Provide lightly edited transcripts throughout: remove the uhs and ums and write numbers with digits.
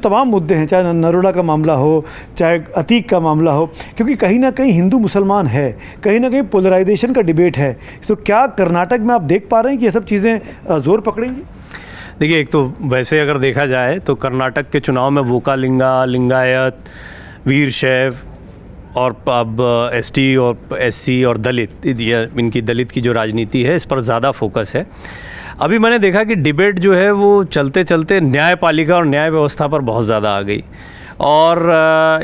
तमाम मुद्दे हैं, चाहे नरोडा का मामला हो, चाहे अतीक का मामला हो, क्योंकि कहीं ना कहीं हिंदू मुसलमान है, कहीं ना कहीं पोलराइजेशन का डिबेट है। तो क्या कर्नाटक में आप देख पा रहे हैं कि ये सब चीज़ें ज़ोर पकड़ेंगी? देखिए, एक तो वैसे अगर देखा जाए तो कर्नाटक के चुनाव में वोकालिंगा, लिंगायत, वीरशैव और अब एसटी और एससी और दलित, इनकी दलित की जो राजनीति है इस पर ज़्यादा फोकस है। अभी मैंने देखा कि डिबेट जो है वो चलते चलते न्यायपालिका और न्याय व्यवस्था पर बहुत ज़्यादा आ गई। और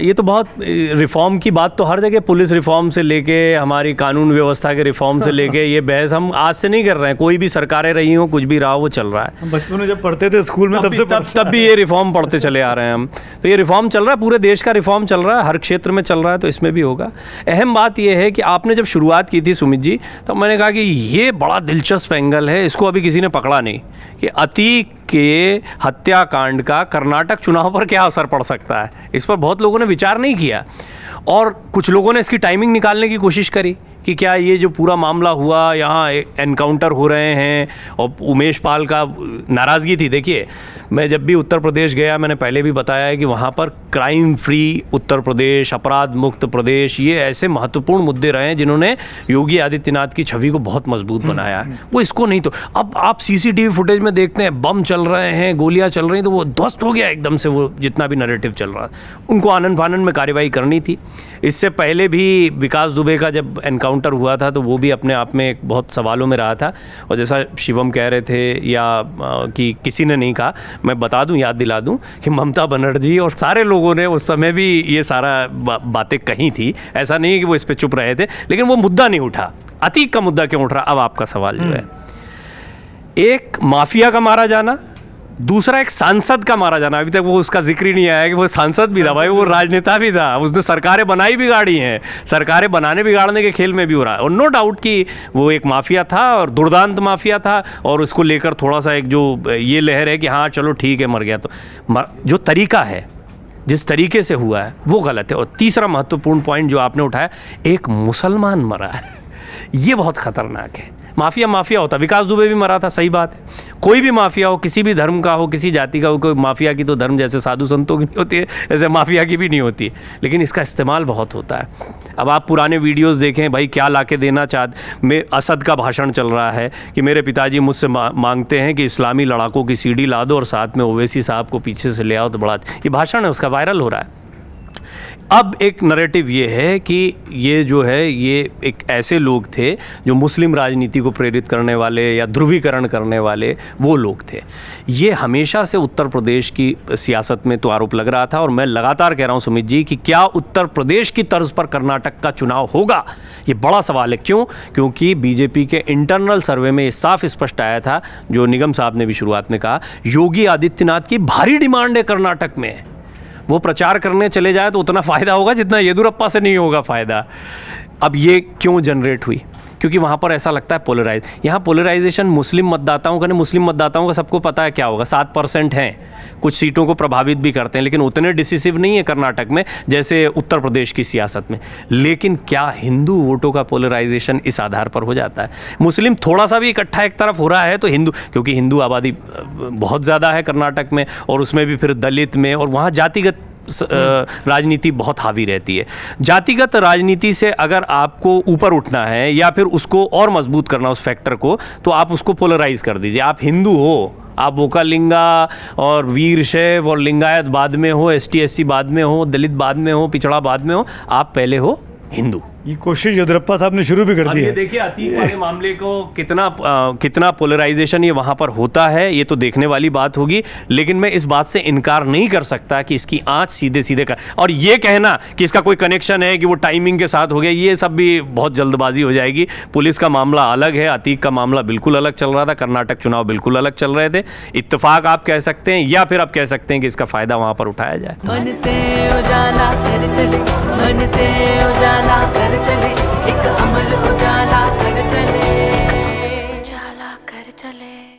ये तो बहुत रिफ़ॉर्म की बात तो हर जगह, पुलिस रिफ़ॉर्म से लेके हमारी कानून व्यवस्था के रिफ़ॉर्म से लेके ये बहस हम आज से नहीं कर रहे हैं। कोई भी सरकारें रही हो, कुछ भी रहा, वो चल रहा है। बचपन में जब पढ़ते थे स्कूल में तब भी ये रिफ़ॉर्म पढ़ते चले आ रहे हैं हम। तो ये रिफ़ॉर्म चल रहा है, पूरे देश का रिफ़ॉर्म चल रहा है, हर क्षेत्र में चल रहा है, तो इसमें भी होगा। अहम बात यह है कि आपने जब शुरुआत की थी सुमित जी, तब मैंने कहा कि ये बड़ा दिलचस्प एंगल है, इसको अभी किसी ने पकड़ा नहीं, कि अतीक के हत्याकांड का कर्नाटक चुनाव पर क्या असर पड़ सकता है। इस पर बहुत लोगों ने विचार नहीं किया और कुछ लोगों ने इसकी टाइमिंग निकालने की कोशिश करी कि क्या ये जो पूरा मामला हुआ, यहाँ एनकाउंटर हो रहे हैं, और उमेश पाल का नाराज़गी थी। देखिए, मैं जब भी उत्तर प्रदेश गया, मैंने पहले भी बताया है कि वहाँ पर क्राइम फ्री उत्तर प्रदेश, अपराध मुक्त प्रदेश, ये ऐसे महत्वपूर्ण मुद्दे रहे हैं जिन्होंने योगी आदित्यनाथ की छवि को बहुत मजबूत बनाया है। वो इसको नहीं, तो अब आप सीसीटीवी फुटेज में देखते हैं, बम चल रहे हैं, गोलियाँ चल रही हैं, तो वो ध्वस्त हो गया एकदम से, वो जितना भी नैरेटिव चल रहा है। उनको आनन फानन में कार्रवाई करनी थी। इससे पहले भी विकास दुबे का जब एनकाउंटर हुआ था तो वो भी अपने आप में एक बहुत सवालों में रहा था। और जैसा शिवम कह रहे थे, या कि किसी ने नहीं कहा, मैं बता दूं, याद दिला दूं कि ममता बनर्जी और सारे लोगों ने उस समय भी ये सारा बातें कही थी। ऐसा नहीं है कि वो इस पर चुप रहे थे, लेकिन वो मुद्दा नहीं उठा। अतीक का मुद्दा क्यों उठ रहा? अब आपका सवाल जो है, एक माफिया का मारा जाना, दूसरा एक सांसद का मारा जाना। अभी तक वो उसका जिक्र ही नहीं आया कि वो सांसद भी था भाई, वो राजनेता भी था, उसने सरकारें बनाई बिगाड़ी हैं, सरकारें बनाने बिगाड़ने के खेल में भी हो रहा है। और नो डाउट कि वो एक माफिया था और दुर्दांत माफिया था, और उसको लेकर थोड़ा सा एक जो ये लहर है कि हाँ चलो ठीक है, मर गया, तो जो तरीका है, जिस तरीके से हुआ है वो गलत है। और तीसरा महत्वपूर्ण पॉइंट जो आपने उठाया, एक मुसलमान मरा है, ये बहुत ख़तरनाक है। माफिया माफिया होता, विकास दुबे भी मरा था, सही बात है। कोई भी माफिया हो, किसी भी धर्म का हो, किसी जाति का हो, कोई माफिया की तो धर्म जैसे साधु संतों की नहीं होती है, ऐसे माफिया की भी नहीं होती है, लेकिन इसका इस्तेमाल बहुत होता है। अब आप पुराने वीडियोस देखें भाई, क्या लाके देना चाहते, असद का भाषण चल रहा है कि मेरे पिताजी मुझसे मांगते हैं कि इस्लामी लड़ाकों की सीडी ला दो और साथ में ओवैसी साहब को पीछे से ले आओ, तो बड़ा ये भाषण है उसका, वायरल हो रहा है। अब एक नैरेटिव ये है कि ये जो है, ये एक ऐसे लोग थे जो मुस्लिम राजनीति को प्रेरित करने वाले या ध्रुवीकरण करने वाले वो लोग थे। ये हमेशा से उत्तर प्रदेश की सियासत में तो आरोप लग रहा था, और मैं लगातार कह रहा हूँ सुमित जी कि क्या उत्तर प्रदेश की तर्ज पर कर्नाटक का चुनाव होगा, ये बड़ा सवाल है। क्यों? क्योंकि बीजेपी के इंटरनल सर्वे में ये साफ स्पष्ट आया था, जो निगम साहब ने भी शुरुआत में कहा, योगी आदित्यनाथ की भारी डिमांड है कर्नाटक में। वो प्रचार करने चले जाए तो उतना फ़ायदा होगा जितना येदुरप्पा से नहीं होगा फ़ायदा। अब ये क्यों जनरेट हुई? क्योंकि वहाँ पर ऐसा लगता है पोलराइज, यहाँ पोलराइजेशन मुस्लिम मतदाताओं का नहीं, मुस्लिम मतदाताओं का सबको पता है क्या होगा, 7% हैं, कुछ सीटों को प्रभावित भी करते हैं, लेकिन उतने डिसिसिव नहीं है कर्नाटक में जैसे उत्तर प्रदेश की सियासत में। लेकिन क्या हिंदू वोटों का पोलराइजेशन इस आधार पर हो जाता है? मुस्लिम थोड़ा सा भी इकट्ठा एक तरफ हो रहा है तो हिंदू, क्योंकि हिंदू आबादी बहुत ज़्यादा है कर्नाटक में, और उसमें भी फिर दलित में, और वहाँ जातिगत राजनीति बहुत हावी रहती है। जातिगत राजनीति से अगर आपको ऊपर उठना है या फिर उसको और मजबूत करना उस फैक्टर को, तो आप उसको पोलराइज कर दीजिए। आप हिंदू हो, आप वोकालिंगा और वीरशैव और लिंगायत बाद में हो, ST SC बाद में हो, दलित बाद में हो, पिछड़ा बाद में हो, आप पहले हो हिंदू। ये कोशिश येदुरप्पा साहब ने शुरू भी कर दी है। देखिए अतीक वाले मामले को कितना पोलराइजेशन ये वहाँ पर होता है, ये तो देखने वाली बात होगी। लेकिन मैं इस बात से इनकार नहीं कर सकता कि इसकी आँच सीधे सीधे कर, और ये कहना कि इसका कोई कनेक्शन है कि वो टाइमिंग के साथ हो गया, ये सब भी बहुत जल्दबाजी हो जाएगी। पुलिस का मामला अलग है, अतीक का मामला बिल्कुल अलग चल रहा था, कर्नाटक चुनाव बिल्कुल अलग चल रहे थे। इत्तेफाक आप कह सकते हैं, या फिर आप कह सकते हैं कि इसका फ़ायदा वहाँ पर उठाया जाए। मन से उजाला कर चले, मन से उजाला कर चले, एक अमर उजाला कर चले।